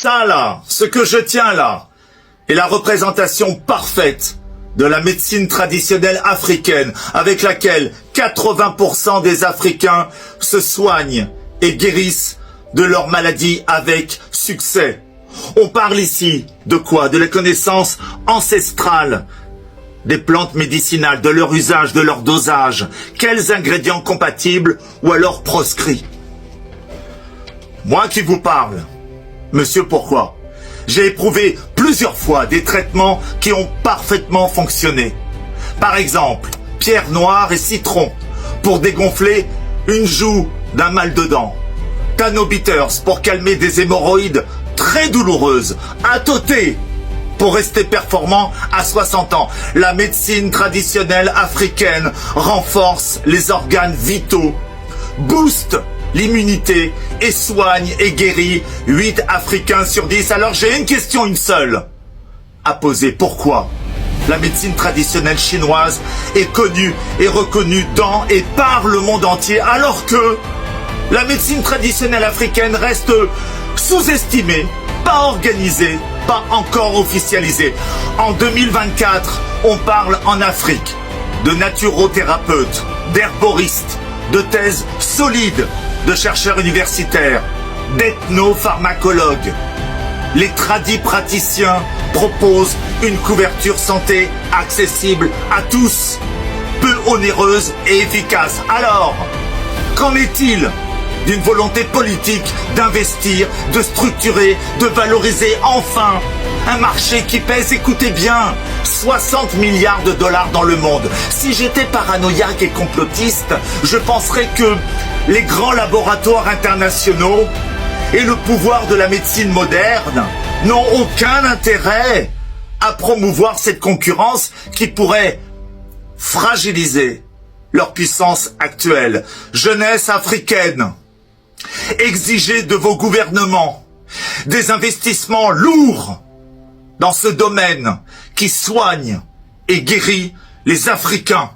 Ça là, ce que je tiens là, est la représentation parfaite de la médecine traditionnelle africaine avec laquelle 80% des Africains se soignent et guérissent de leurs maladies avec succès. On parle ici de quoi? De la connaissance ancestrale des plantes médicinales, de leur usage, de leur dosage, quels ingrédients compatibles ou alors proscrits. Moi qui vous parle, monsieur pourquoi? J'ai éprouvé plusieurs fois des traitements qui ont parfaitement fonctionné. Par exemple, pierre noire et citron pour dégonfler une joue d'un mal de dents. Tanobitters pour calmer des hémorroïdes très douloureuses. Atoté pour rester performant à 60 ans. La médecine traditionnelle africaine renforce les organes vitaux, booste l'immunité et soigne et guérit 8 Africains sur 10. Alors j'ai une question, une seule, à poser. Pourquoi la médecine traditionnelle chinoise est connue et reconnue dans et par le monde entier alors que la médecine traditionnelle africaine reste sous-estimée, pas organisée, pas encore officialisée. En 2024, on parle en Afrique de naturothérapeutes, d'herboristes, de thèses solides, de chercheurs universitaires, d'ethnopharmacologues. Les tradipraticiens proposent une couverture santé accessible à tous, peu onéreuse et efficace. Alors, qu'en est-il d'une volonté politique d'investir, de structurer, de valoriser enfin un marché qui pèse, écoutez bien, 60 milliards de dollars dans le monde. Si j'étais paranoïaque et complotiste, je penserais que les grands laboratoires internationaux et le pouvoir de la médecine moderne n'ont aucun intérêt à promouvoir cette concurrence qui pourrait fragiliser leur puissance actuelle. Jeunesse africaine, exigez de vos gouvernements des investissements lourds dans ce domaine qui soigne et guérit les Africains.